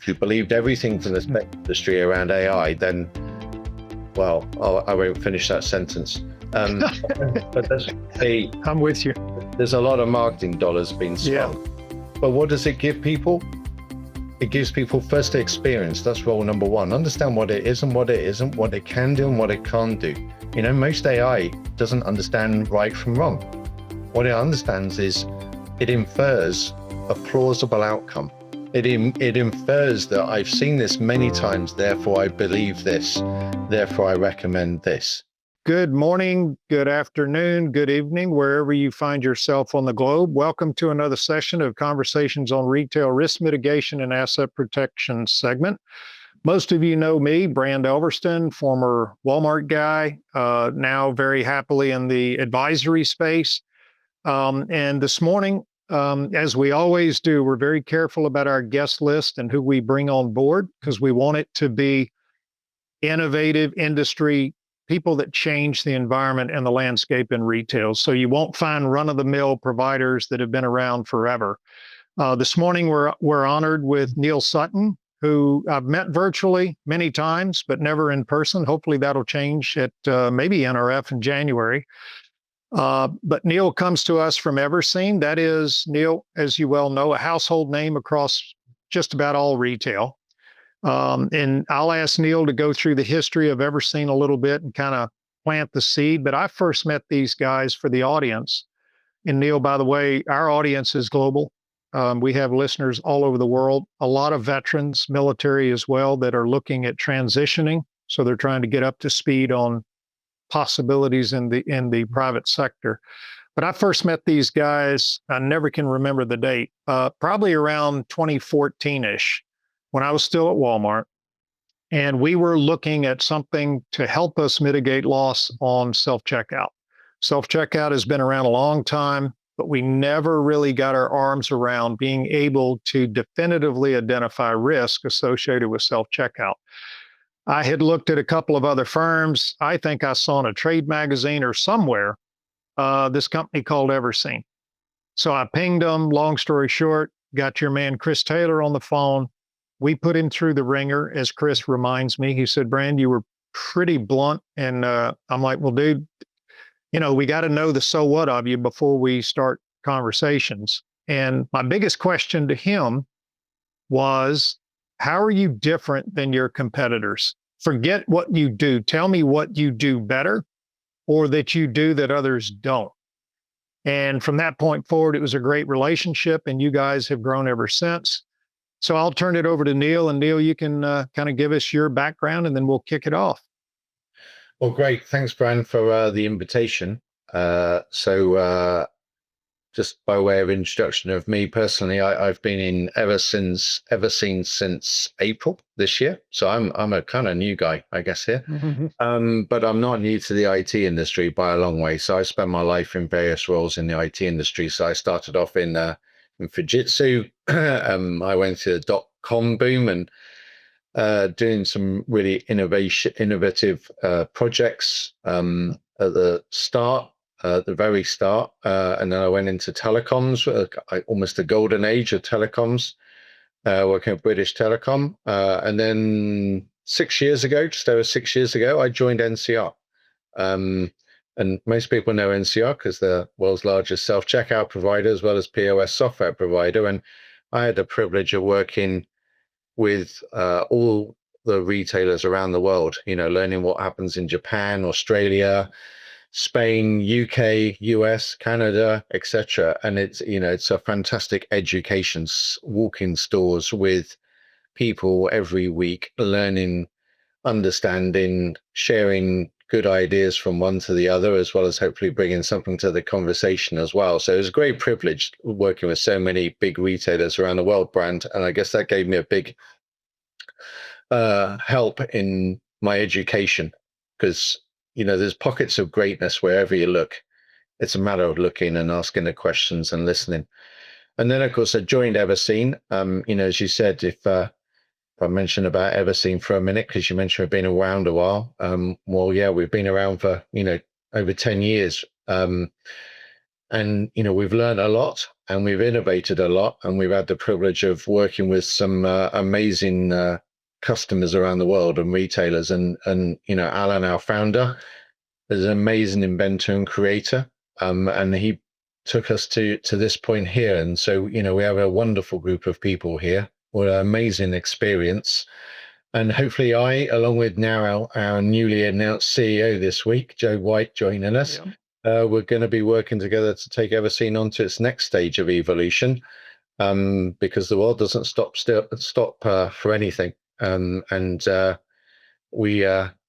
If you believed everything from the tech industry around AI, then, well, I won't finish that sentence. But I'm with you. There's a lot of marketing dollars being spent. Yeah. But what does it give people? It gives people first experience. That's role number one. Understand what it is and what it isn't, what it can do and what it can't do. You know, most AI doesn't understand right from wrong. What it understands is it infers a plausible outcome. It infers that I've seen this many times, therefore I believe this, therefore I recommend this. Good morning, good afternoon, good evening, wherever you find yourself on the globe. Welcome to another session of Conversations on Retail Risk Mitigation and Asset Protection segment. Most of you know me, Brand Elverston, former Walmart guy, now very happily in the advisory space. And this morning, as we always do, we're very careful about our guest list and who we bring on board because we want it to be innovative industry people that change the environment and the landscape in retail. So you won't find run-of-the-mill providers that have been around forever. This morning, we're honored with Neil Sutton, who I've met virtually many times, but never in person. Hopefully that'll change at maybe NRF in January. But Neil comes to us from Everseen. That is, Neil, as you well know, a household name across just about all retail. And I'll ask Neil to go through the history of Everseen a little bit and kind of plant the seed. But I first met these guys for the audience. And Neil, by the way, our audience is global. We have listeners all over the world, a lot of veterans, military as well, that are looking at transitioning. So they're trying to get up to speed on possibilities in the private sector. But I first met these guys, I never can remember the date, probably around 2014-ish, when I was still at Walmart. And we were looking at something to help us mitigate loss on self-checkout. Self-checkout has been around a long time, but we never really got our arms around being able to definitively identify risk associated with self-checkout. I had looked at a couple of other firms. I think I saw in a trade magazine or somewhere this company called Everseen. So I pinged them. Long story short, got your man Chris Taylor on the phone. We put him through the ringer, as Chris reminds me. He said, "Brand, you were pretty blunt." And I'm like, "Well, dude, you know, we got to know the so what of you before we start conversations." And my biggest question to him was, how are you different than your competitors? Forget what you do. Tell me what you do better or that you do that others don't. And from that point forward, it was a great relationship, and you guys have grown ever since. So I'll turn it over to Neil, and Neil, you can kind of give us your background, and then we'll kick it off. Well, great. Thanks, Brian, for the invitation. Just by way of introduction of me personally, I've been in Everseen since April this year. So I'm a kind of new guy, I guess, here. Mm-hmm. But I'm not new to the IT industry by a long way. So I spent my life in various roles in the IT industry. So I started off in Fujitsu. I went to the .com boom and doing some really innovative projects at the start. At the very start, and then I went into telecoms, almost a golden age of telecoms, working at British Telecom. And then 6 years ago, just over 6 years ago, I joined NCR. And most people know NCR because they're the world's largest self-checkout provider as well as POS software provider. And I had the privilege of working with all the retailers around the world, you know, learning what happens in Japan, Australia, Spain, UK, US, Canada, etc. And it's a fantastic education, walking stores with people every week, learning, understanding, sharing good ideas from one to the other, as well as hopefully bringing something to the conversation as well. So it was a great privilege working with so many big retailers around the world, Brand. And I guess that gave me a big help in my education because you know, there's pockets of greatness wherever you look. It's a matter of looking and asking the questions and listening. And then, of course, I joined Everseen. You know, as you said, if I mention about Everseen for a minute, because you mentioned we've been around a while. Well, yeah, we've been around for, you know, over 10 years. And, you know, we've learned a lot. and we've innovated a lot, and we've had the privilege of working with some amazing customers around the world and retailers. And Alan, our founder, is an amazing inventor and creator, and he took us to this point here. And so we have a wonderful group of people here with an amazing experience. And hopefully along with now our newly announced CEO this week, Joe White, joining us, we're going to be working together to take Everseen onto its next stage of evolution, because the world doesn't stop for anything. We're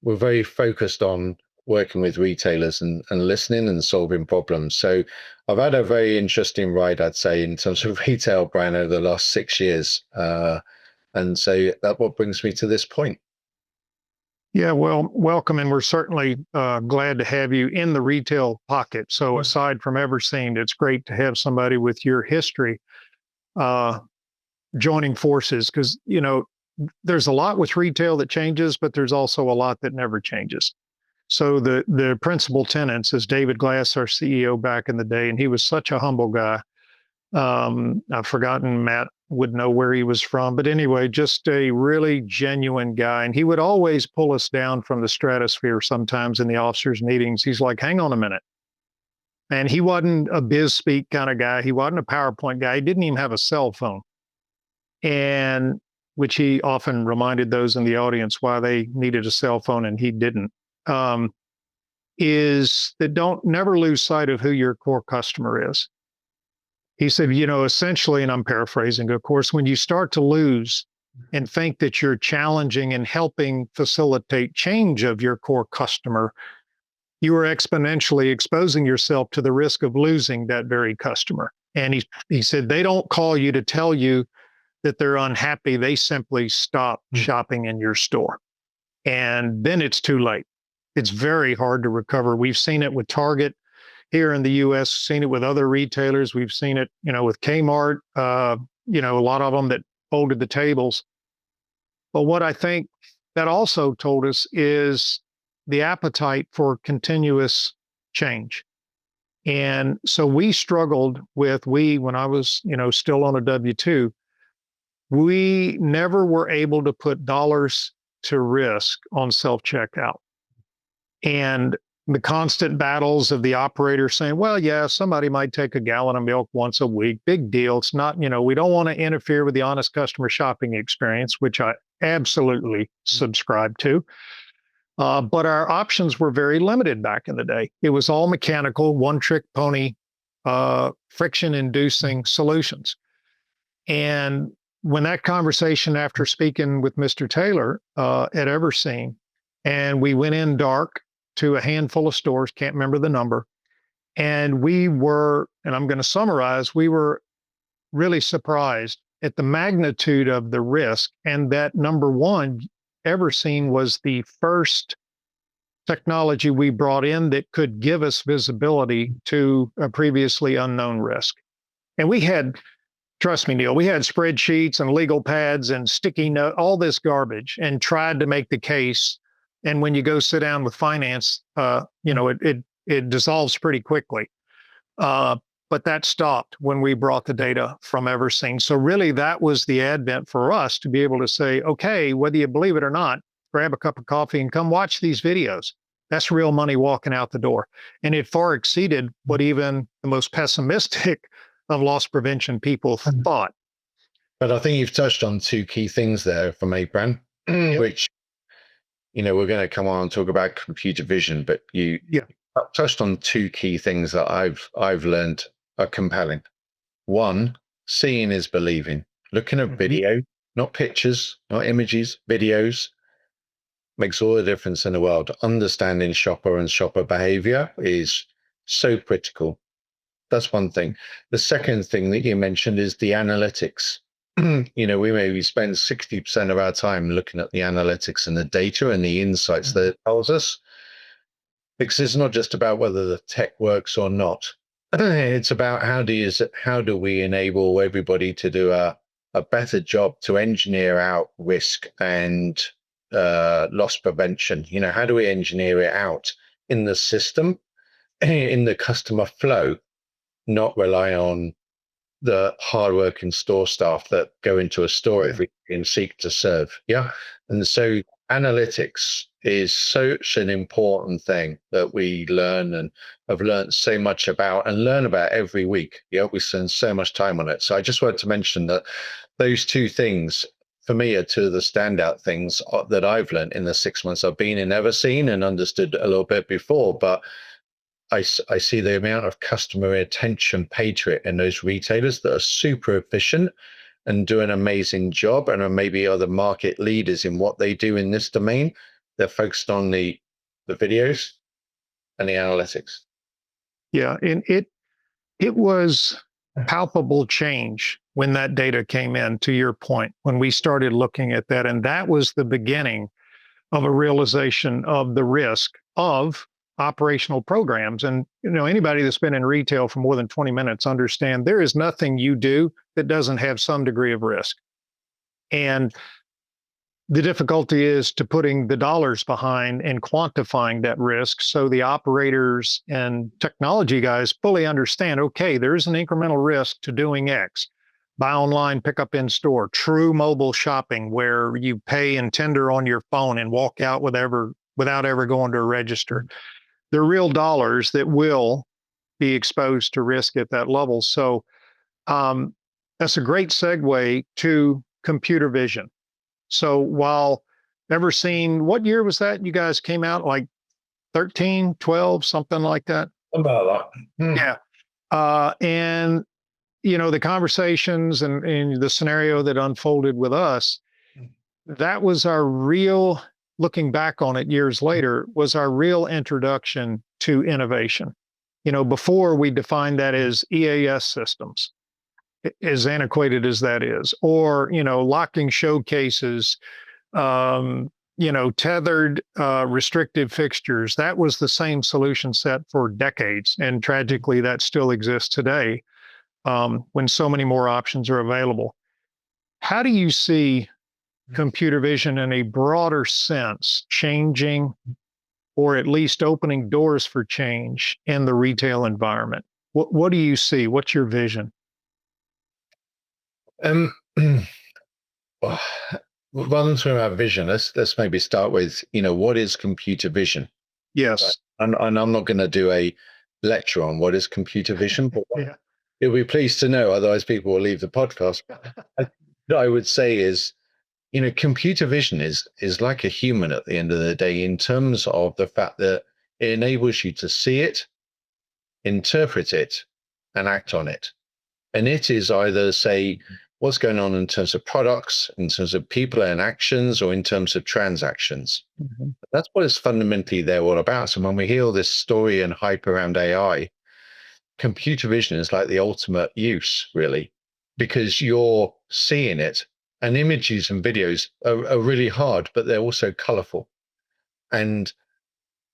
very focused on working with retailers and listening and solving problems. So I've had a very interesting ride, I'd say, in terms of retail brand over the last 6 years. And so that's what brings me to this point. Yeah, well, welcome. And we're certainly glad to have you in the retail pocket. So aside from Everseen, it's great to have somebody with your history joining forces, because, there's a lot with retail that changes, but there's also a lot that never changes. So the principal tenants is David Glass, our CEO back in the day, and he was such a humble guy. I've forgotten, Matt would know where he was from, but anyway, just a really genuine guy. And he would always pull us down from the stratosphere sometimes in the officers' meetings. He's like, hang on a minute. And he wasn't a biz speak kind of guy. He wasn't a PowerPoint guy. He didn't even have a cell phone. And which he often reminded those in the audience why they needed a cell phone and he didn't. Is that don't never lose sight of who your core customer is. He said, essentially, and I'm paraphrasing, of course, when you start to lose and think that you're challenging and helping facilitate change of your core customer, you are exponentially exposing yourself to the risk of losing that very customer. And he said, they don't call you to tell you that they're unhappy. They simply stop shopping in your store. And then it's too late. It's very hard to recover. We've seen it with Target here in the US, seen it with other retailers. We've seen it, with Kmart, a lot of them that folded the tables. But what I think that also told us is the appetite for continuous change. And so we struggled when I was, still on a W-2, we never were able to put dollars to risk on self-checkout. And the constant battles of the operator saying, well, yeah, somebody might take a gallon of milk once a week. Big deal. It's not, we don't want to interfere with the honest customer shopping experience, which I absolutely subscribe to. But our options were very limited back in the day. It was all mechanical, one-trick pony, friction-inducing solutions. And when that conversation, after speaking with Mr. Taylor at Everseen, and we went in dark to a handful of stores, can't remember the number, and we were, and I'm going to summarize, we were really surprised at the magnitude of the risk, and that, number one, Everseen was the first technology we brought in that could give us visibility to a previously unknown risk. And we had, trust me, Neil, we had spreadsheets and legal pads and sticky note, all this garbage, and tried to make the case. And when you go sit down with finance, it dissolves pretty quickly. But that stopped when we brought the data from Everseen. So really, that was the advent for us to be able to say, okay, whether you believe it or not, grab a cup of coffee and come watch these videos. That's real money walking out the door. And it far exceeded what even the most pessimistic of loss prevention people thought. But I think you've touched on two key things there from Abraham, which, we're going to come on and talk about computer vision, but you touched on two key things that I've learned are compelling. One, seeing is believing. Looking at video, not pictures, not images, videos, makes all the difference in the world. Understanding shopper and shopper behavior is so critical. That's one thing. The second thing that you mentioned is the analytics. We maybe spend 60% of our time looking at the analytics and the data and the insights that it tells us. Because it's not just about whether the tech works or not. It's about how do we enable everybody to do a better job to engineer out risk and loss prevention. How do we engineer it out in the system, in the customer flow, not rely on the hardworking store staff that go into a store every day and seek to serve. Yeah. And so analytics is such an important thing that we learn and have learned so much about and learn about every week. Yeah. We spend so much time on it. So I just wanted to mention that those two things for me are two of the standout things that I've learned in the 6 months I've been in Everseen and understood a little bit before. But I see the amount of customer attention paid to it in those retailers that are super efficient and do an amazing job and are maybe the market leaders in what they do in this domain. They're focused on the videos and the analytics. Yeah, and it was palpable change when that data came in, to your point, when we started looking at that. And that was the beginning of a realization of the risk of operational programs. And anybody that's been in retail for more than 20 minutes understand there is nothing you do that doesn't have some degree of risk. And the difficulty is to putting the dollars behind and quantifying that risk so the operators and technology guys fully understand, okay, there's an incremental risk to doing X. Buy online, pick up in store, true mobile shopping where you pay and tender on your phone and walk out without ever going to a register. They're real dollars that will be exposed to risk at that level. So that's a great segue to computer vision. So while Everseen, what year was that? You guys came out like 13, 12, something like that? About that. Yeah. And, the conversations and the scenario that unfolded with us, that was our real, looking back on it years later, was our real introduction to innovation. Before we defined that as EAS systems, as antiquated as that is, or, locking showcases, tethered restrictive fixtures. That was the same solution set for decades. And tragically, that still exists today when so many more options are available. How do you see computer vision in a broader sense changing or at least opening doors for change in the retail environment? What do you see? What's your vision? Well, rather than talking about vision, let's maybe start with, what is computer vision? Yes. And I'm not going to do a lecture on what is computer vision, but Yeah. you'll be pleased to know, otherwise people will leave the podcast. I would say is, computer vision is like a human at the end of the day in terms of the fact that it enables you to see it, interpret it, and act on it. And it is either, say, what's going on in terms of products, in terms of people and actions, or in terms of transactions. Mm-hmm. That's what it's fundamentally there all about. So when we hear all this story and hype around AI, computer vision is like the ultimate use, really, because you're seeing it. And images and videos are really hard, but they're also colorful. And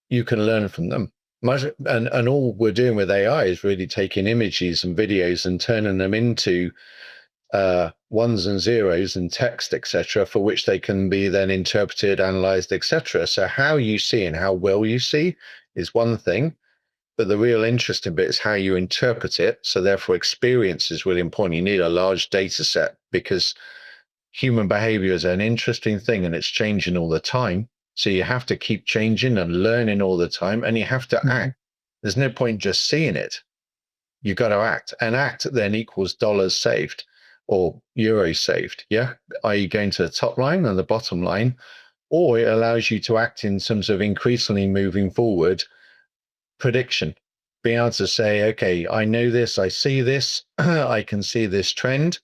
you can learn from them. And all we're doing with AI is really taking images and videos and turning them into ones and zeros and text, etc., for which they can be then interpreted, analyzed, etc. So how you see and how well you see is one thing, but the real interesting bit is how you interpret it. So therefore, experience is really important. You need a large data set because human behavior is an interesting thing and it's changing all the time. So you have to keep changing and learning all the time, and you have to act. There's no point just seeing it. You got to act, and act then equals dollars saved or euros saved. Yeah. Are you going to the top line and the bottom line? Or it allows you to act in terms of increasingly moving forward prediction, being able to say, okay, I know this, I see this, I can see this trend.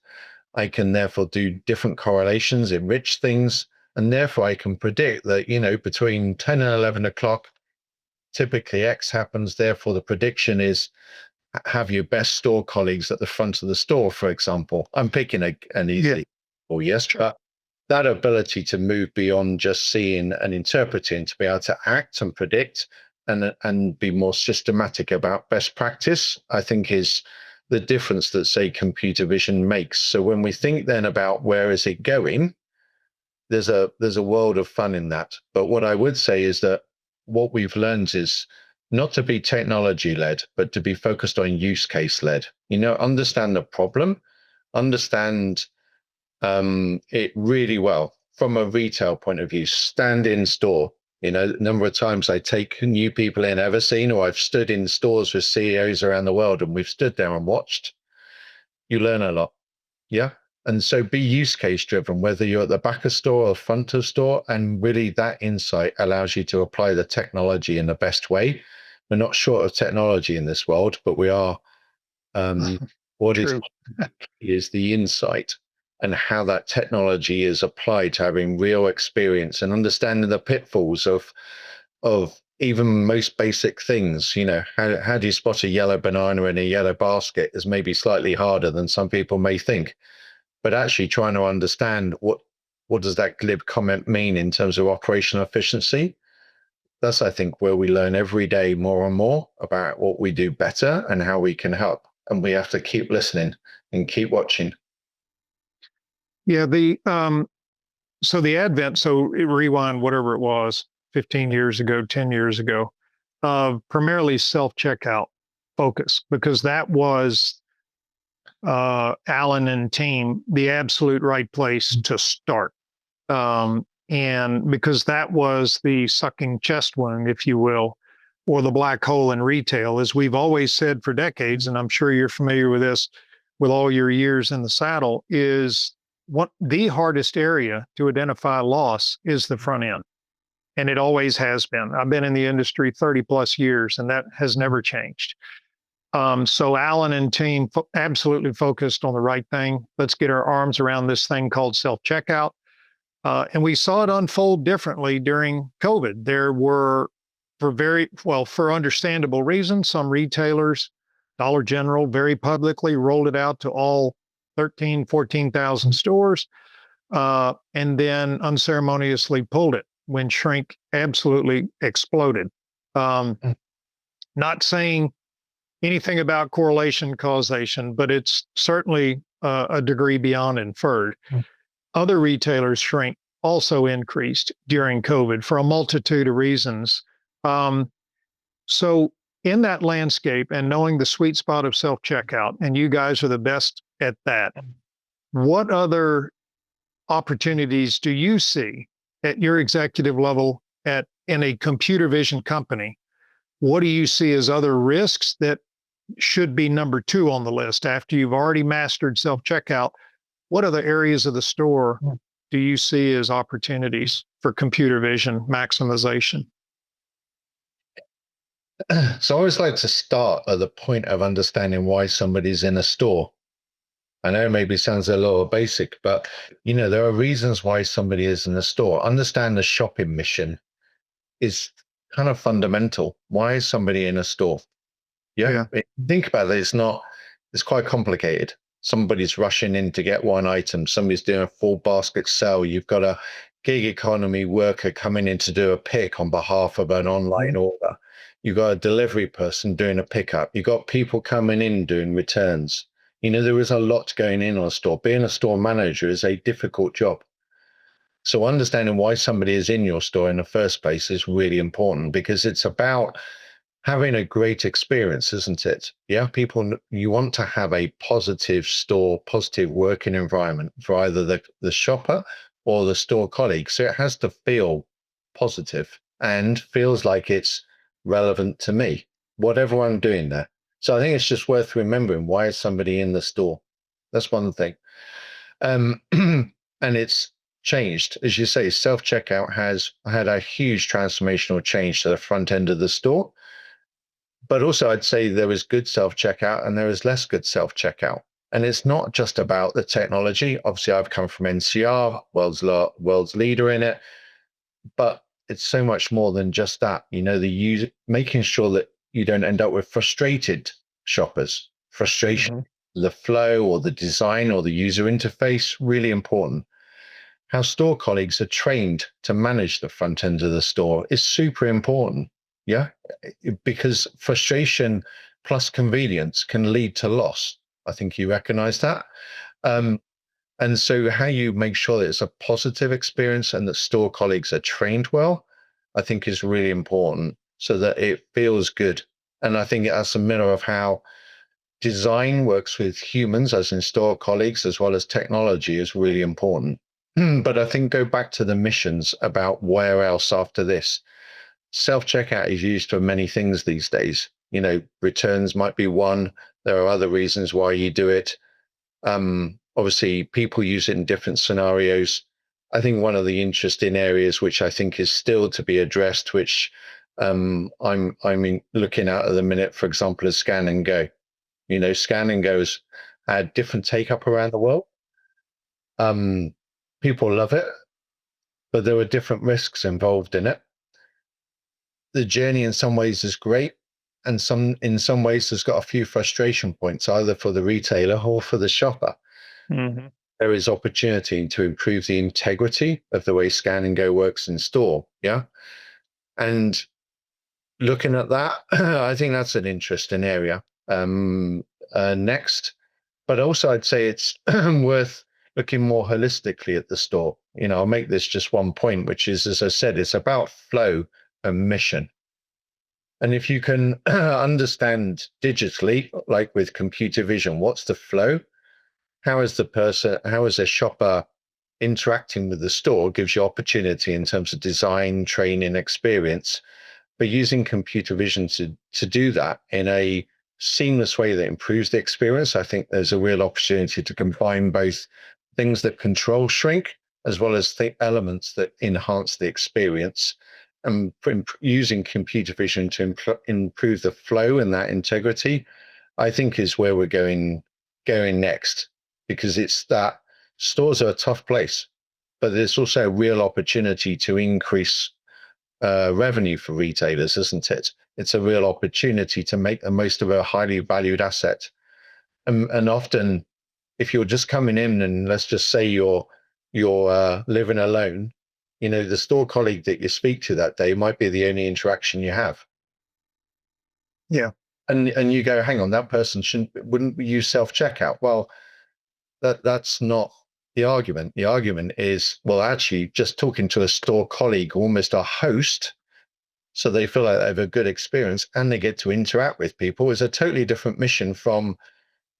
I can therefore do different correlations, enrich things, and therefore I can predict that, between 10 and 11 o'clock, typically X happens. Therefore, the prediction is have your best store colleagues at the front of the store, for example. I'm picking an easy, yes, but that ability to move beyond just seeing and interpreting, to be able to act and predict and be more systematic about best practice, I think is the difference that, say, computer vision makes. So when we think then about where is it going, there's a world of fun in that. But what I would say is that what we've learned is not to be technology led, but to be focused on use case led. Understand the problem, understand it really well from a retail point of view. Stand in store. A number of times I take new people in Everseen, or I've stood in stores with CEOs around the world, and we've stood there and watched. You learn a lot. Yeah. And so be use case driven, whether you're at the back of store or front of store. And really that insight allows you to apply the technology in the best way. We're not short of technology in this world, but we are. What is the insight and how that technology is applied to having real experience and understanding the pitfalls of even most basic things. How do you spot a yellow banana in a yellow basket is maybe slightly harder than some people may think, but actually trying to understand what does that glib comment mean in terms of operational efficiency. That's, I think, where we learn every day more and more about what we do better and how we can help. And we have to keep listening and keep watching. Yeah, so the advent, rewind whatever it was, 15 years ago, 10 years ago, of primarily self-checkout focus, because that was Alan and team the absolute right place to start. And because that was the sucking chest wound, if you will, or the black hole in retail, as we've always said for decades, and I'm sure you're familiar with this with all your years in the saddle, is what the hardest area to identify loss is the front end. And it always has been. I've been in the industry 30 plus years, and that has never changed. So Alan and team absolutely focused on the right thing. Let's get our arms around this thing called self-checkout. And we saw it unfold differently during COVID. There were, for understandable reasons, some retailers, Dollar General very publicly rolled it out to all 14,000 stores, and then unceremoniously pulled it when shrink absolutely exploded. Not saying anything about correlation causation, but it's certainly a degree beyond inferred. Other retailers' shrink also increased during COVID for a multitude of reasons. So in that landscape and knowing the sweet spot of self-checkout, and you guys are the best at that, what other opportunities do you see at your executive level in a computer vision company? What do you see as other risks that should be number 2 on the list after you've already mastered self-checkout? What other areas of the store do you see as opportunities for computer vision maximization? So I always like to start at the point of understanding why somebody's in a store. I know it maybe sounds a little basic, but there are reasons why somebody is in a store. Understand the shopping mission is kind of fundamental. Why is somebody in a store? Yeah. Think about it. It's quite complicated. Somebody's rushing in to get one item. Somebody's doing a full basket sale. You've got a gig economy worker coming in to do a pick on behalf of an online order. You've got a delivery person doing a pickup. You've got people coming in doing returns. There is a lot going in a store. Being a store manager is a difficult job. So understanding why somebody is in your store in the first place is really important, because it's about having a great experience, isn't it? Yeah, you want to have a positive store, positive working environment for either the shopper or the store colleague. So it has to feel positive and feels like it's relevant to me, whatever I'm doing there. So I think it's just worth remembering, why is somebody in the store? That's one thing. And it's changed. As you say, self-checkout has had a huge transformational change to the front end of the store. But also, I'd say there is good self-checkout and there is less good self-checkout. And it's not just about the technology. Obviously, I've come from NCR, world's leader in it, but it's so much more than just that. The user, making sure that you don't end up with frustrated shoppers. Frustration, the flow or the design or the user interface, really important. How store colleagues are trained to manage the front end of the store is super important. Yeah, because frustration plus convenience can lead to loss. I think you recognize that. And so how you make sure that it's a positive experience and that store colleagues are trained well, I think is really important. so that it feels good. And I think that's a mirror of how design works with humans, as in store colleagues, as well as technology, is really important. But I think go back to the missions about where else after this. Self-checkout is used for many things these days. Returns might be one. There are other reasons why you do it. Obviously, people use it in different scenarios. I think one of the interesting areas, which I think is still to be addressed, which I'm looking at the minute, for example, is scan and go. Scan and go's had different take up around the world. People love it, but there are different risks involved in it. The journey in some ways is great, and in some ways has got a few frustration points, either for the retailer or for the shopper. Mm-hmm. There is opportunity to improve the integrity of the way scan and go works in store. Yeah. And looking at that, I think that's an interesting area. Next, but also I'd say it's worth looking more holistically at the store. I'll make this just one point, which is, as I said, it's about flow and mission. And if you can understand digitally, like with computer vision, what's the flow? How is a shopper interacting with the store, gives you opportunity in terms of design, training, experience. But using computer vision to do that in a seamless way that improves the experience, I think there's a real opportunity to combine both things that control shrink as well as the elements that enhance the experience. And using computer vision to improve the flow and that integrity, I think is where we're going next, because it's that stores are a tough place, but there's also a real opportunity to increase revenue for retailers, isn't it? It's a real opportunity to make the most of a highly valued asset. And often, if you're just coming in and let's just say you're living alone, the store colleague that you speak to that day might be the only interaction you have. Yeah. And you go, hang on, that person wouldn't use self-checkout. Well, that's not the argument. The argument is, well, actually just talking to a store colleague, almost a host, so they feel like they have a good experience and they get to interact with people, is a totally different mission from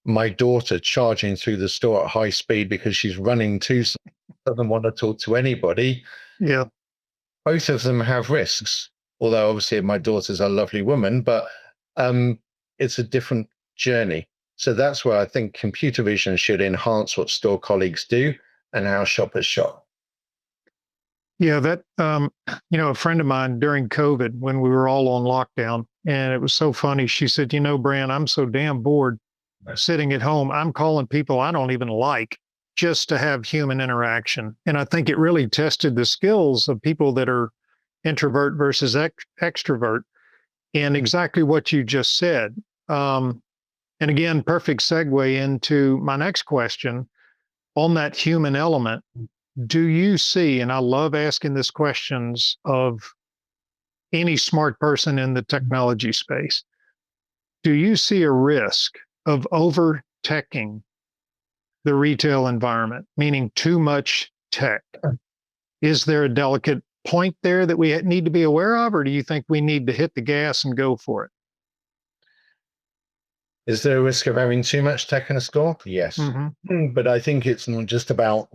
my daughter charging through the store at high speed because she's running to, doesn't want to talk to anybody. Yeah. Both of them have risks, although obviously my daughter's a lovely woman, but it's a different journey. So that's where I think computer vision should enhance what store colleagues do and how shoppers shop. Yeah, that a friend of mine during COVID, when we were all on lockdown, and it was so funny. She said, Bran, I'm so damn bored sitting at home. I'm calling people I don't even like just to have human interaction. And I think it really tested the skills of people that are introvert versus extrovert, and exactly what you just said. And again, perfect segue into my next question on that human element. Do you see, and I love asking this questions of any smart person in the technology space, do you see a risk of over teching the retail environment, meaning too much tech? Is there a delicate point there that we need to be aware of, or do you think we need to hit the gas and go for it? Is there a risk of having too much tech in a store? Yes. Mm-hmm. But I think it's not just about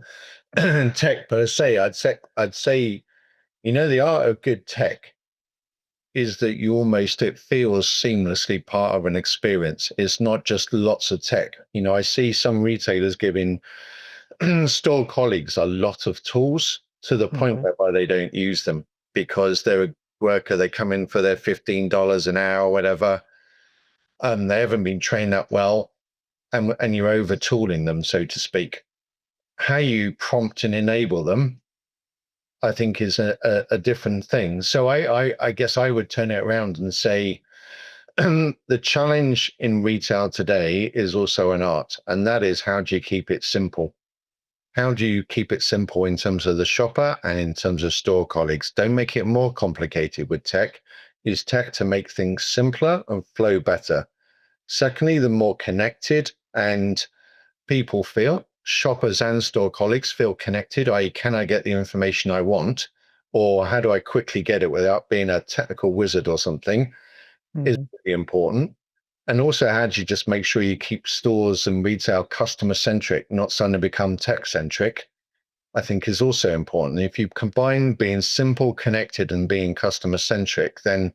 tech per se. I'd say, the art of good tech is that it feels seamlessly part of an experience. It's not just lots of tech. I see some retailers giving store colleagues a lot of tools to the point whereby they don't use them because they're a worker. They come in for their $15 an hour or whatever. They haven't been trained that well, and you're over tooling them, so to speak. How you prompt and enable them, I think, is a different thing. So I guess I would turn it around and say the challenge in retail today is also an art, and that is, how do you keep it simple? How do you keep it simple in terms of the shopper and in terms of store colleagues? Don't make it more complicated with tech. Use tech to make things simpler and flow better. Secondly, the more connected and people feel, shoppers and store colleagues feel connected, i.e., can I get the information I want or how do I quickly get it without being a technical wizard or something, is really important. And also, how do you just make sure you keep stores and retail customer centric, not suddenly become tech centric, I think is also important. If you combine being simple, connected, and being customer centric, then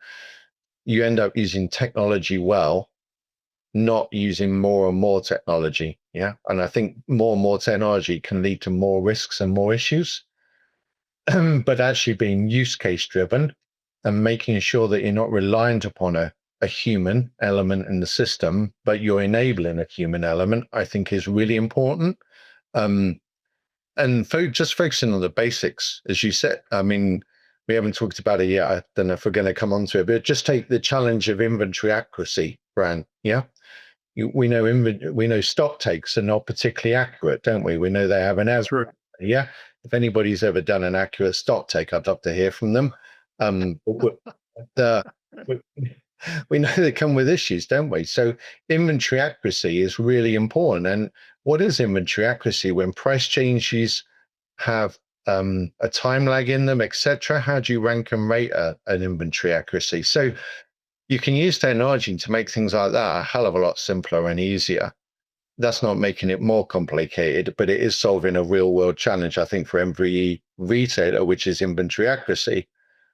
you end up using technology well, not using more and more technology. Yeah. And I think more and more technology can lead to more risks and more issues. But actually being use case driven and making sure that you're not reliant upon a human element in the system, but you're enabling a human element, I think is really important. Um, and just focusing on the basics, as you said. I mean, we haven't talked about it yet. I don't know if we're going to come on to it, but just take the challenge of inventory accuracy, Bran. Yeah. We know stock takes are not particularly accurate, don't we? We know they have an error. That's right. Yeah. If anybody's ever done an accurate stock take, I'd love to hear from them. The, we know they come with issues, don't we? So inventory accuracy is really important. And what is inventory accuracy? When price changes have a time lag in them, etc. How do you rank and rate an inventory accuracy? So you can use technology to make things like that a hell of a lot simpler and easier. That's not making it more complicated, but it is solving a real world challenge, I think, for every retailer, which is inventory accuracy.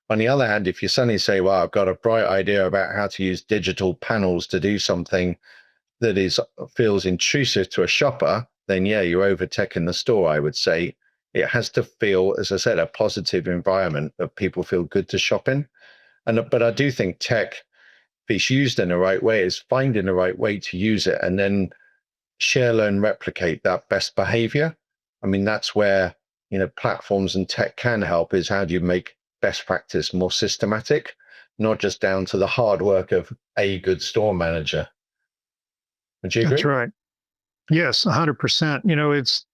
On the other hand, if you suddenly say, well, I've got a bright idea about how to use digital panels to do something that feels intrusive to a shopper, then yeah, you're over tech in the store, I would say. It has to feel, as I said, a positive environment that people feel good to shop in. But I do think tech, if it's used in the right way, is finding the right way to use it and then share, learn, replicate that best behavior. I mean, that's where, platforms and tech can help, is how do you make best practice more systematic, not just down to the hard work of a good store manager. Would you agree? That's right. Yes, 100%. It's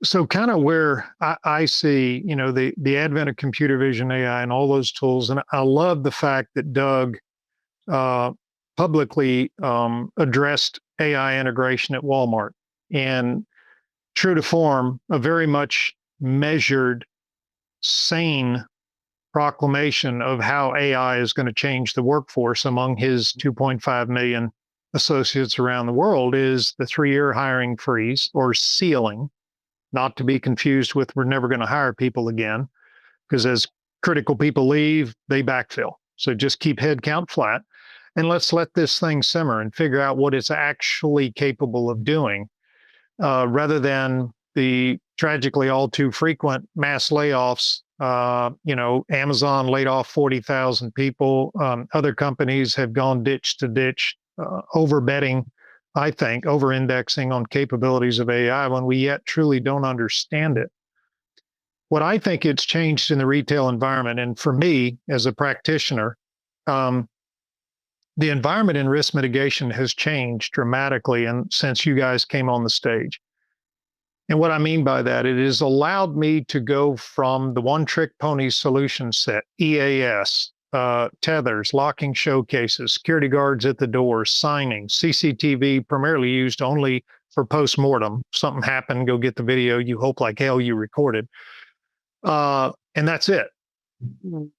so kind of where I see, the advent of computer vision, AI, and all those tools. And I love the fact that Doug publicly addressed AI integration at Walmart. And true to form, a very much measured, sane proclamation of how AI is going to change the workforce among his 2.5 million associates around the world is the 3-year hiring freeze, or ceiling, not to be confused with we're never going to hire people again, because as critical people leave, they backfill. So just keep headcount flat and let's let this thing simmer and figure out what it's actually capable of doing, rather than the tragically all too frequent mass layoffs. Amazon laid off 40,000 people. Other companies have gone ditch to ditch, over-betting, I think, over-indexing on capabilities of AI when we yet truly don't understand it. What I think it's changed in the retail environment, and for me as a practitioner, the environment in risk mitigation has changed dramatically and since you guys came on the stage. And what I mean by that, it has allowed me to go from the one-trick pony solution set, EAS, tethers, locking showcases, security guards at the doors, signing, CCTV primarily used only for post-mortem. Something happened, go get the video. You hope like hell you recorded. And that's it.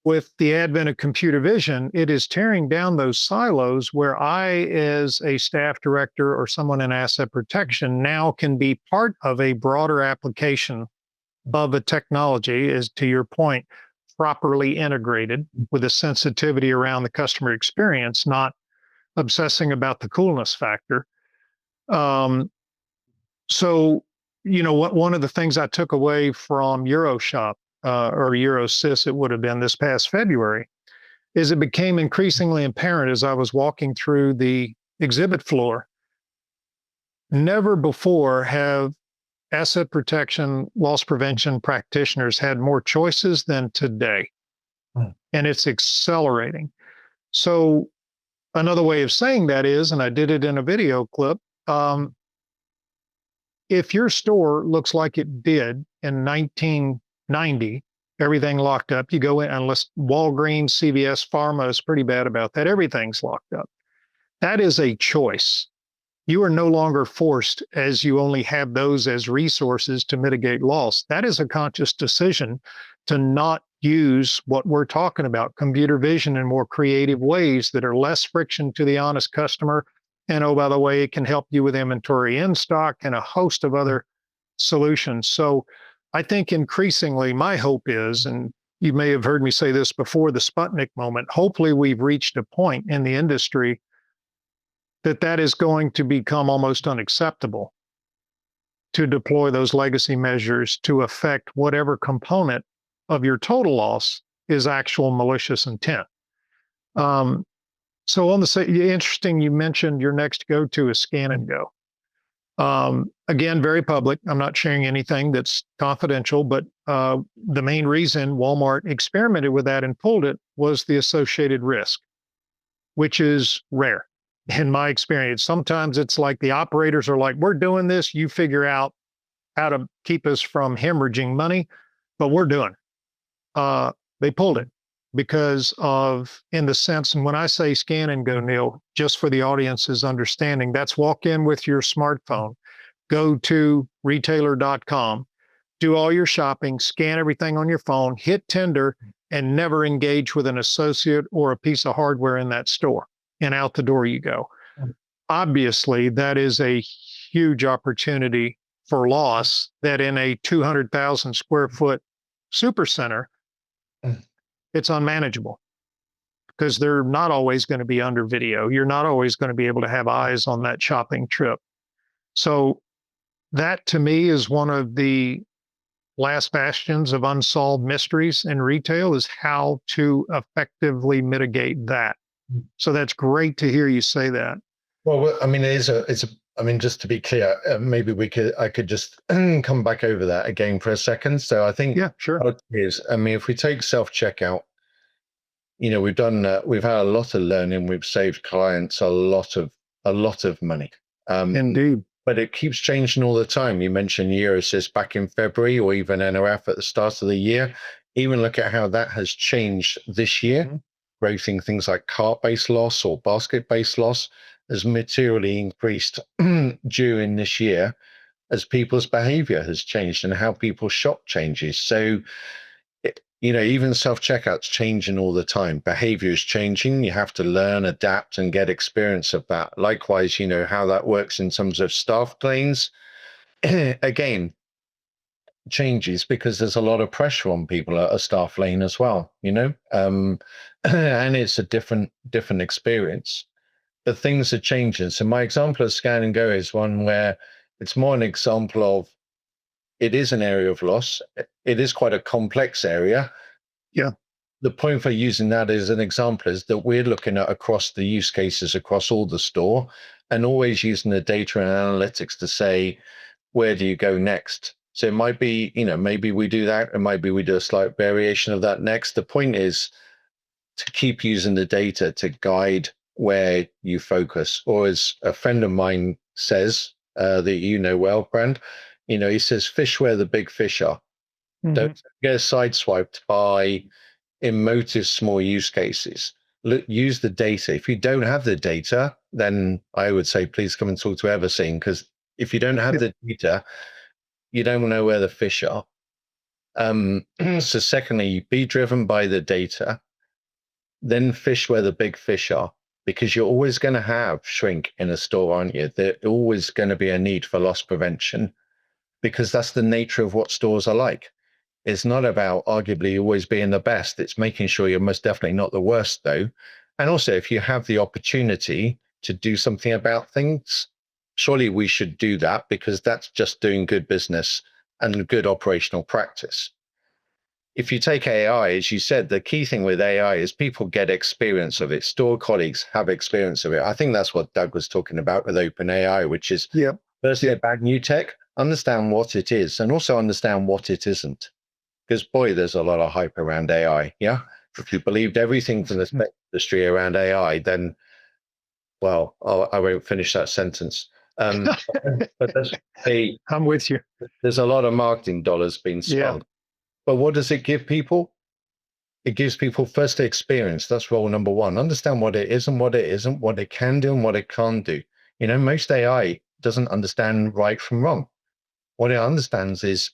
With the advent of computer vision, it is tearing down those silos where I, as a staff director or someone in asset protection, now can be part of a broader application of a technology, as to your point, properly integrated with a sensitivity around the customer experience, not obsessing about the coolness factor. So, one of the things I took away from Euroshop, or Eurosys, it would have been this past February, is it became increasingly apparent as I was walking through the exhibit floor. Never before have asset protection, loss prevention practitioners had more choices than today. And it's accelerating. So another way of saying that is, and I did it in a video clip, if your store looks like it did in 1990, everything locked up, you go in, unless Walgreens, CVS, Pharma is pretty bad about that, everything's locked up. That is a choice. you are no longer forced, as you only have those as resources to mitigate loss. That is a conscious decision to not use what we're talking about, computer vision, in more creative ways that are less friction to the honest customer. And oh, by the way, it can help you with inventory in stock and a host of other solutions. So I think increasingly my hope is, and you may have heard me say this before, the Sputnik moment, hopefully we've reached a point in the industry that is going to become almost unacceptable to deploy those legacy measures to affect whatever component of your total loss is actual malicious intent. So on the interesting, you mentioned your next go-to is Scan and Go. Again, very public. I'm not sharing anything that's confidential, but the main reason Walmart experimented with that and pulled it was the associated risk, which is rare in my experience. Sometimes it's like the operators are like, we're doing this, you figure out how to keep us from hemorrhaging money, but we're doing it. They pulled it because of, in the sense, and when I say Scan and Go, Neil, just for the audience's understanding, that's walk in with your smartphone, go to retailer.com, do all your shopping, scan everything on your phone, hit tender, and never engage with an associate or a piece of hardware in that store. And out the door you go. Obviously, that is a huge opportunity for loss that in a 200,000 square foot supercenter, it's unmanageable because they're not always going to be under video. You're not always going to be able to have eyes on that shopping trip. So that to me is one of the last bastions of unsolved mysteries in retail, is how to effectively mitigate that. So that's great to hear you say that. Well, I mean, I mean, just to be clear, maybe I could just come back over that again for a second. So I think, yeah, sure. I mean, if we take self-checkout, we've had a lot of learning. We've saved clients a lot of money. Indeed. But it keeps changing all the time. You mentioned Eurosys back in February, or even NRF at the start of the year. Even look at how that has changed this year. Mm-hmm. Rating things like cart-based loss or basket-based loss has materially increased during this year as people's behavior has changed and how people shop changes. So, even self-checkout's changing all the time. Behavior is changing. You have to learn, adapt, and get experience of that. Likewise, how that works in terms of staff claims, again, changes because there's a lot of pressure on people at a staff lane as well, and it's a different experience. But things are changing. So my example of Scan and Go is one where it's more an example of, it is an area of loss. It is quite a complex area. Yeah. The point for using that as an example is that we're looking at across the use cases across all the store, and always using the data and analytics to say, where do you go next? So it might be, maybe we do that, and maybe we do a slight variation of that next. The point is to keep using the data to guide where you focus. Or as a friend of mine says, that well, Brand, he says, fish where the big fish are. Mm-hmm. Don't get sideswiped by emotive small use cases. Use the data. If you don't have the data, then I would say, please come and talk to Everseen, because if you don't have the data, you don't know where the fish are. So secondly, be driven by the data, then fish where the big fish are, because you're always going to have shrink in a store, aren't you? There's always going to be a need for loss prevention, because that's the nature of what stores are like. It's not about arguably always being the best. It's making sure you're most definitely not the worst, though. And also, if you have the opportunity to do something about things, surely we should do that, because that's just doing good business and good operational practice. If you take AI, as you said, the key thing with AI is people get experience of it. Store colleagues have experience of it. I think that's what Doug was talking about with OpenAI, which is firstly about new tech, understand what it is, and also understand what it isn't. Because boy, there's a lot of hype around AI. Yeah. If you believed everything from the tech industry around AI, then, well, I won't finish that sentence. But I'm with you. There's a lot of marketing dollars being spent. Yeah. But what does it give people? It gives people first experience. That's role number one. Understand what it is and what it isn't, what it can do and what it can't do. Most AI doesn't understand right from wrong. What it understands is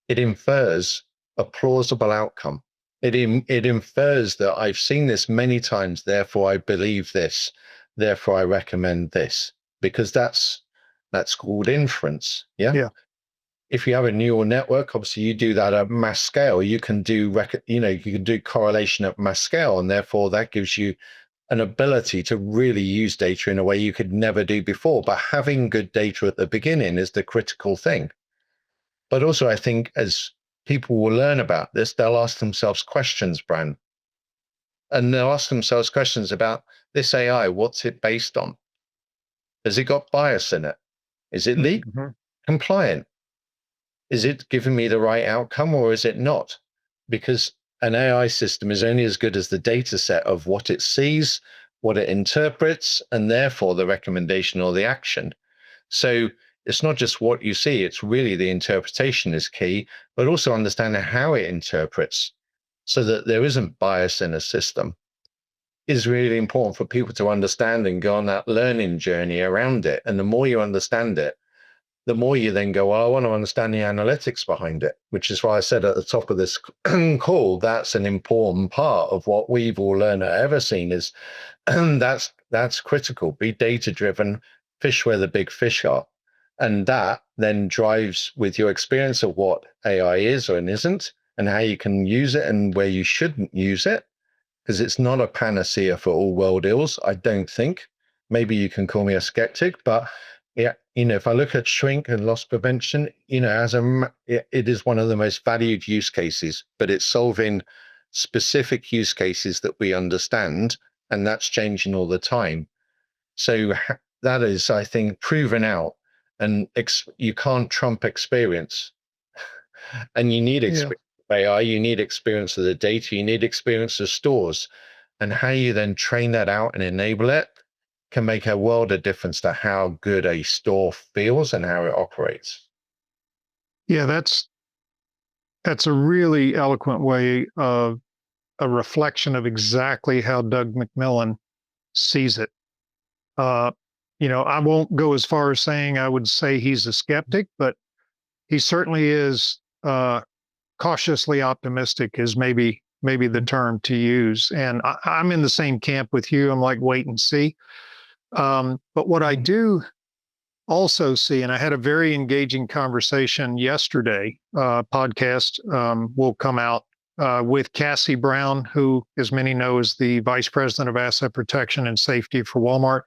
it infers a plausible outcome. It infers that I've seen this many times, therefore I believe this, therefore I recommend this, because that's called inference. Yeah. Yeah. If you have a neural network, obviously you do that at mass scale. You can do you can do correlation at mass scale, and therefore that gives you an ability to really use data in a way you could never do before. But having good data at the beginning is the critical thing. But also, I think as people will learn about this, they'll ask themselves questions, Bran, and they'll ask themselves questions about this AI. What's it based on? Has it got bias in it? Is it legal, Mm-hmm. compliant? Is it giving me the right outcome or is it not? Because an AI system is only as good as the data set of what it sees, what it interprets, and therefore the recommendation or the action. So it's not just what you see, it's really the interpretation is key, but also understanding how it interprets so that there isn't bias in a system is really important for people to understand and go on that learning journey around it. And the more you understand it, the more you then go, well, I want to understand the analytics behind it, which is why I said at the top of this call, that's an important part of what we've all learned at Everseen is that's critical. Be data driven, fish where the big fish are. And that then drives with your experience of what AI is or isn't, and how you can use it and where you shouldn't use it, because it's not a panacea for all world ills, I don't think. Maybe you can call me a skeptic, but yeah, if I look at shrink and loss prevention, it is one of the most valued use cases, but it's solving specific use cases that we understand, and that's changing all the time. So that is, I think, proven out, and you can't trump experience, and you need experience of AI, you need experience of the data, you need experience of stores, and how you then train that out and enable it can make a world of difference to how good a store feels and how it operates. Yeah, that's a really eloquent way of a reflection of exactly how Doug McMillan sees it. Uh, I won't go as far as saying I would say he's a skeptic, but he certainly is cautiously optimistic is maybe the term to use. And I'm in the same camp with you. I'm like, wait and see. But what I do also see, and I had a very engaging conversation yesterday, podcast will come out with Cassie Brown, who, as many know, is the Vice President of Asset Protection and Safety for Walmart,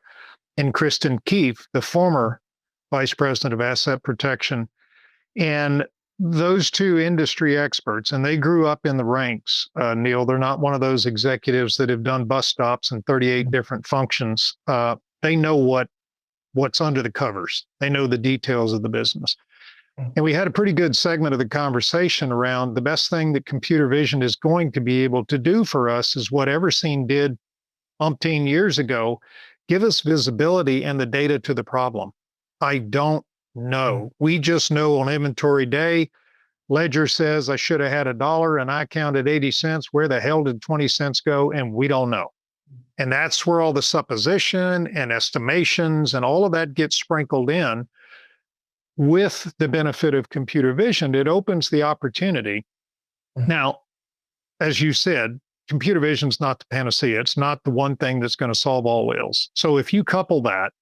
and Kristen Keefe, the former Vice President of Asset Protection. And those two industry experts, and they grew up in the ranks, Neil. They're not one of those executives that have done bus stops in 38 different functions. They know what's under the covers. They know the details of the business. And we had a pretty good segment of the conversation around the best thing that computer vision is going to be able to do for us is what Everseen did umpteen years ago, give us visibility and the data to the problem. I don't know. We just know on inventory day, ledger says I should have had $1 and I counted 80 cents. Where the hell did 20 cents go? And we don't know. And that's where all the supposition and estimations and all of that gets sprinkled in. With the benefit of computer vision, it opens the opportunity. Now, as you said, computer vision is not the panacea. It's not the one thing that's going to solve all ills. So if you couple that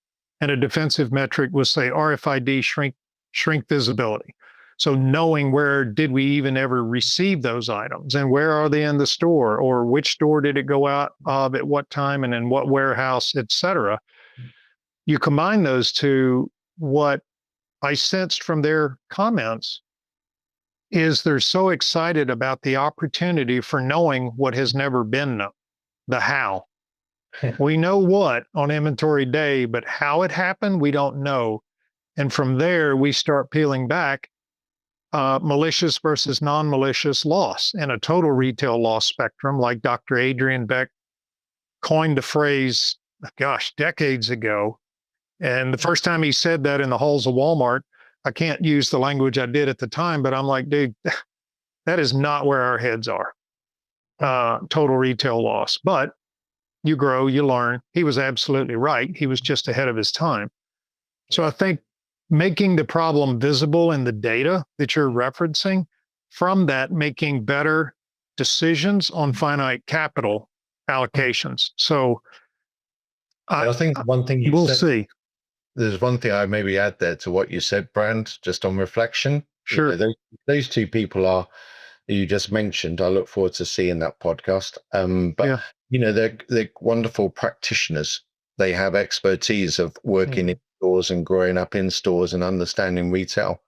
and a defensive metric with, say, RFID shrink visibility. So knowing where did we even ever receive those items and where are they in the store or which store did it go out of at what time and in what warehouse, et cetera. You combine those two, what I sensed from their comments is they're so excited about the opportunity for knowing what has never been known, the how. We know what on inventory day, but how it happened, we don't know. And from there, we start peeling back malicious versus non-malicious loss and a total retail loss spectrum, like Dr. Adrian Beck coined the phrase, gosh, decades ago. And the first time he said that in the halls of Walmart, I can't use the language I did at the time, but I'm like, dude, that is not where our heads are. Total retail loss. But you grow, you learn. He was absolutely right. He was just ahead of his time. So I think making the problem visible in the data that you're referencing, from that, making better decisions on finite capital allocations. So I think one thing you we'll said, see. there's one thing I maybe add there to what you said, Brand, just on reflection. Sure. Those two people you just mentioned. I look forward to seeing that podcast. But they're wonderful practitioners. They have expertise of working in stores and growing up in stores and understanding retail.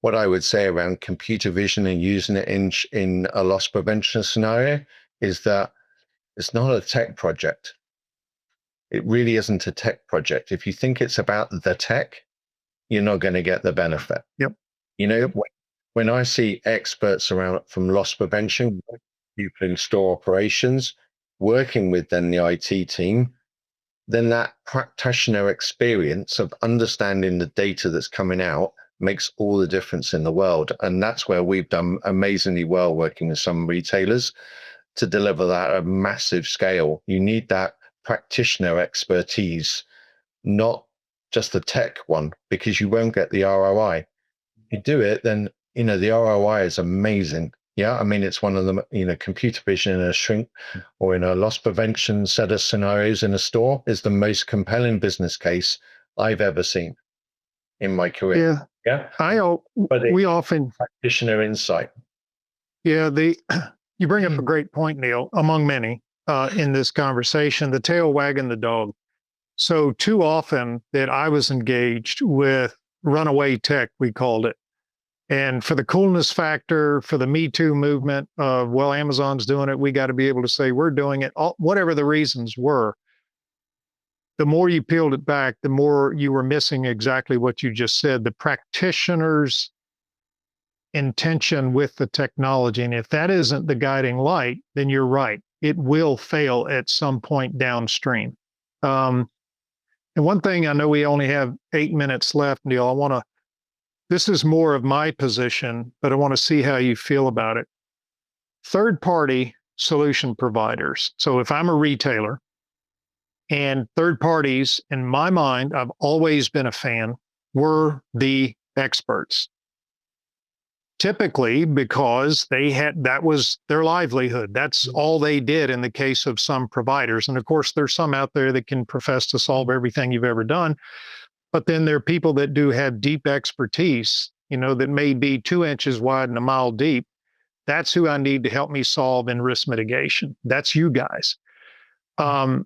What I would say around computer vision and using it in a loss prevention scenario is that it's not a tech project. It really isn't a tech project. If you think it's about the tech, you're not going to get the benefit. Yep. When I see experts around from loss prevention, people in store operations, working with then the IT team, then that practitioner experience of understanding the data that's coming out makes all the difference in the world. And that's where we've done amazingly well working with some retailers to deliver that at a massive scale. You need that practitioner expertise, not just the tech one, because you won't get the ROI. You do it, then the ROI is amazing. Yeah, I mean, it's one of the computer vision in a shrink or in a loss prevention set of scenarios in a store is the most compelling business case I've ever seen in my career. Yeah. We often practitioner insight. Yeah, you bring up a great point, Neil, among many in this conversation, the tail wagging the dog. So too often that I was engaged with runaway tech, we called it. And for the coolness factor, for the Me Too movement of, well, Amazon's doing it, we got to be able to say we're doing it, whatever the reasons were. The more you peeled it back, the more you were missing exactly what you just said, the practitioner's intention with the technology. And if that isn't the guiding light, then you're right. It will fail at some point downstream. And one thing, I know we only have 8 minutes left, Neil. This is more of my position, but I want to see how you feel about it. Third-party solution providers. So if I'm a retailer and third parties, in my mind, I've always been a fan, were the experts. Typically because that was their livelihood. That's all they did in the case of some providers. And of course, there's some out there that can profess to solve everything you've ever done. But then there are people that do have deep expertise, that may be 2 inches wide and a mile deep. That's who I need to help me solve in risk mitigation. That's you guys. And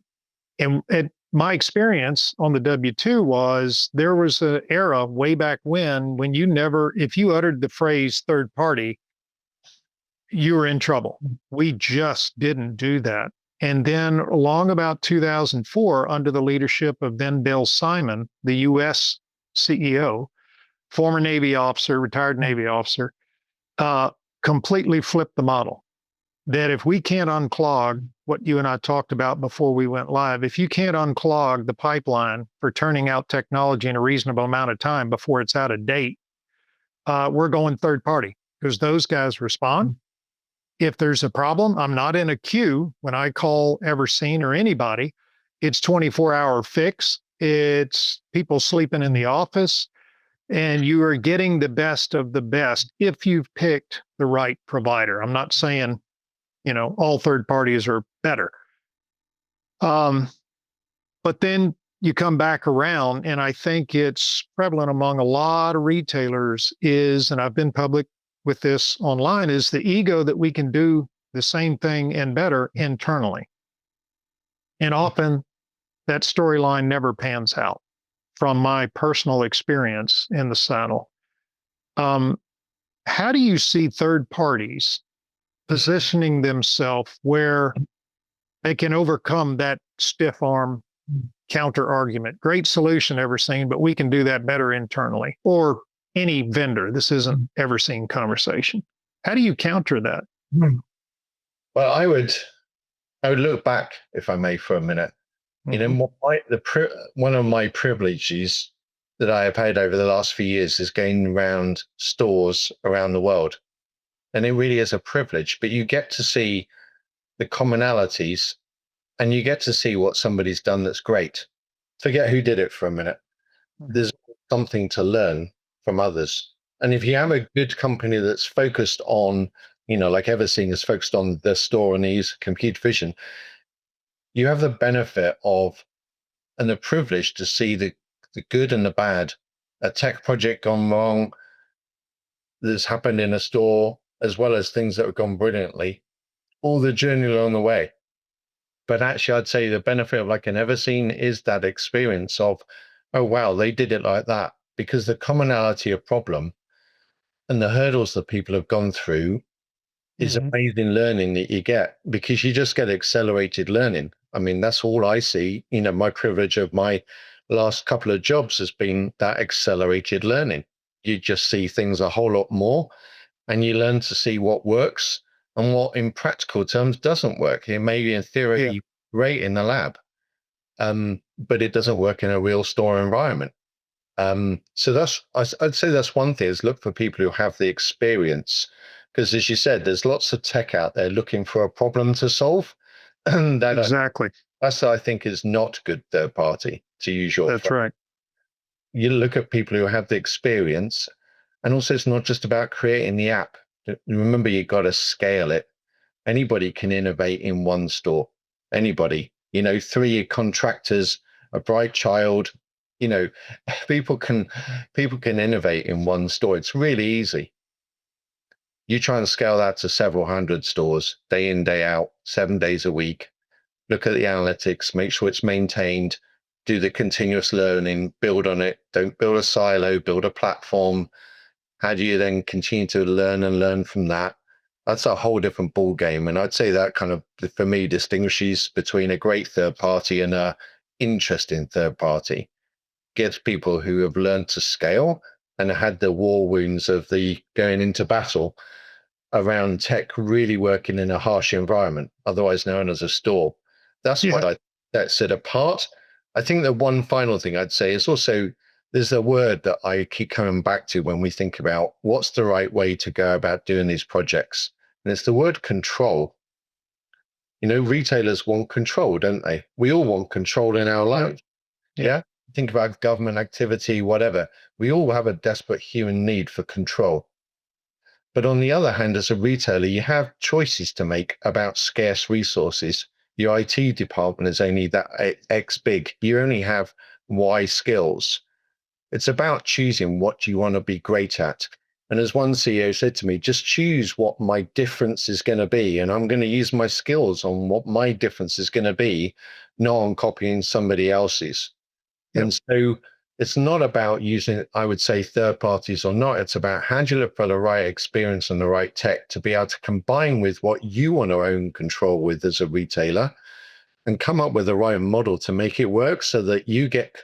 my experience on the W-2 was there was an era way back when if you uttered the phrase third party, you were in trouble. We just didn't do that. And then along about 2004, under the leadership of then Bill Simon, the U.S. CEO, former Navy officer, retired Navy officer, completely flipped the model. That if we can't unclog what you and I talked about before we went live, if you can't unclog the pipeline for turning out technology in a reasonable amount of time before it's out of date, we're going third party because those guys respond. If there's a problem, I'm not in a queue when I call Everseen or anybody. It's 24-hour fix. It's people sleeping in the office, and you are getting the best of the best if you've picked the right provider. I'm not saying, all third parties are better. But then you come back around, and I think it's prevalent among a lot of retailers and I've been public with this online, is the ego that we can do the same thing and better internally. And often that storyline never pans out from my personal experience in the saddle. How do you see third parties positioning themselves where they can overcome that stiff arm counter argument? Great solution, Everseen, but we can do that better internally. Or any vendor. This isn't Everseen conversation. How do you counter that? Well, I would look back, if I may, for a minute. One of my privileges that I have had over the last few years is going around stores around the world. And it really is a privilege, but you get to see the commonalities and you get to see what somebody's done that's great. Forget who did it for a minute. There's something to learn from others. And if you have a good company that's focused on, like Everseen is focused on the store and use computer vision, you have the benefit of and the privilege to see the good and the bad, a tech project gone wrong that's happened in a store, as well as things that have gone brilliantly, all the journey along the way. But actually, I'd say the benefit of like an Everseen is that experience of, oh, wow, they did it like that. Because the commonality of problem and the hurdles that people have gone through is amazing learning that you get, because you just get accelerated learning. I mean, that's all I see. My privilege of my last couple of jobs has been that accelerated learning. You just see things a whole lot more, and you learn to see what works and what in practical terms doesn't work. It may be in theory great in the lab, but it doesn't work in a real store environment. So I'd say that's one thing, is look for people who have the experience. Because as you said, there's lots of tech out there looking for a problem to solve. And Exactly. That's, I think, is not good third party, to use your That's phrase. right. You look at people who have the experience. And also, it's not just about creating the app. Remember, you got to scale it. Anybody can innovate in one store. Anybody, 3 contractors, a bright child, people can innovate in one store. It's really easy. You try and scale that to several hundred stores, day in, day out, 7 days a week. Look at the analytics, make sure it's maintained, do the continuous learning, build on it. Don't build a silo, build a platform. How do you then continue to learn from that? That's a whole different ball game. And I'd say that kind of, for me, distinguishes between a great third party and a interesting third party. Gets people who have learned to scale and had the war wounds of the going into battle around tech really working in a harsh environment, otherwise known as a store. That's what sets it apart. I think the one final thing I'd say is also, there's a word that I keep coming back to when we think about what's the right way to go about doing these projects. And it's the word control. Retailers want control, don't they? We all want control in our lives. Yeah. Think about government activity, whatever. We all have a desperate human need for control. But on the other hand, as a retailer, you have choices to make about scarce resources. Your IT department is only that X big. You only have Y skills. It's about choosing what you want to be great at. And as one CEO said to me, just choose what my difference is going to be. And I'm going to use my skills on what my difference is going to be, not on copying somebody else's. And so it's not about using, I would say, third parties or not. It's about how do you look for the right experience and the right tech to be able to combine with what you want to own control with as a retailer, and come up with the right model to make it work, so that you get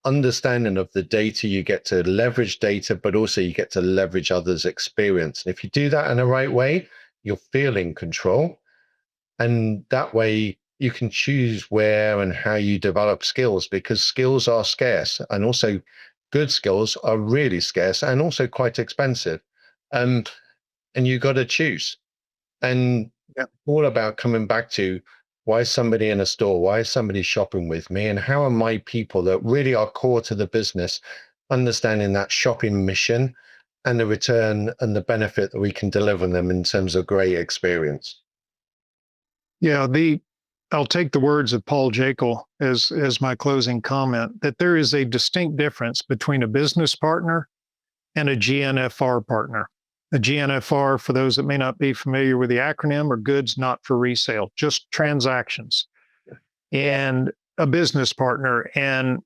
understanding of the data, you get to leverage data, but also you get to leverage others' experience. And if you do that in the right way, you'll feel in control. And that way you can choose where and how you develop skills, because skills are scarce, and also good skills are really scarce and also quite expensive. And you got to choose. And all about coming back to, why is somebody in a store? Why is somebody shopping with me? And how are my people that really are core to the business understanding that shopping mission and the return and the benefit that we can deliver them in terms of great experience? Yeah, I'll take the words of Paul Jekyll as my closing comment, that there is a distinct difference between a business partner and a GNFR partner. A GNFR, for those that may not be familiar with the acronym, are goods not for resale, just transactions. And a business partner, and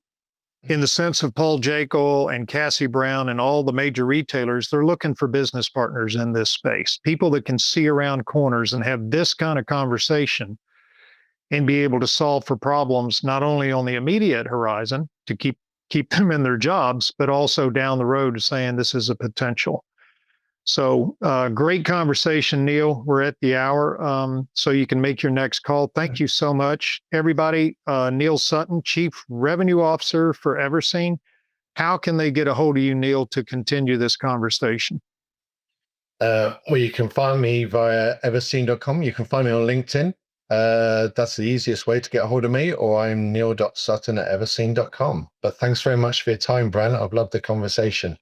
in the sense of Paul Jekyll and Cassie Brown and all the major retailers, they're looking for business partners in this space, people that can see around corners and have this kind of conversation and be able to solve for problems, not only on the immediate horizon to keep them in their jobs, but also down the road, saying this is a potential. So great conversation, Neil. We're at the hour, so you can make your next call. Thank you so much, everybody. Neil Sutton, Chief Revenue Officer for Everseen. How can they get a hold of you, Neil, to continue this conversation? Well, you can find me via everseen.com. You can find me on LinkedIn. That's the easiest way to get a hold of me, or I'm neil.sutton@everseen.com. But thanks very much for your time, Brent. I've loved the conversation.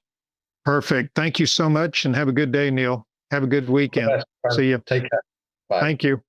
Perfect. Thank you so much and have a good day, Neil. Have a good weekend. Best, See you. Take care. Bye. Thank you.